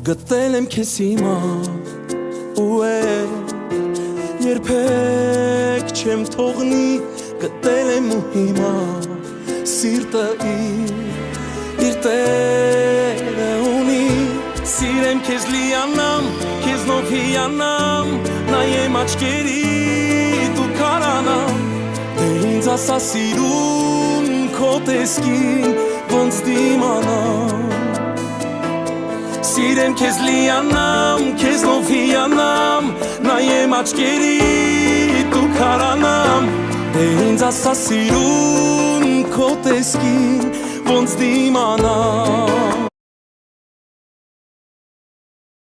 Գտել եմ քեզ հիմա ու երբեք չեմ թողնի Գտել եմ ու հիմա սիրտը իր տերը ունի Սիրեմ քեզ լիանամ, քեզնով հիանամ Նայեմ աչքերիդ ու քարանամ Դե ինձ ասա սիրուն քո տեսքին ոնց դիմանամ Սիրեմ քեզ լիանամ, քեզնով հիանամ Նայեմ աչքերիդ ու քարանամ Դե ինձ ասա սիրուն քո տեսքին ոնց դիմանամ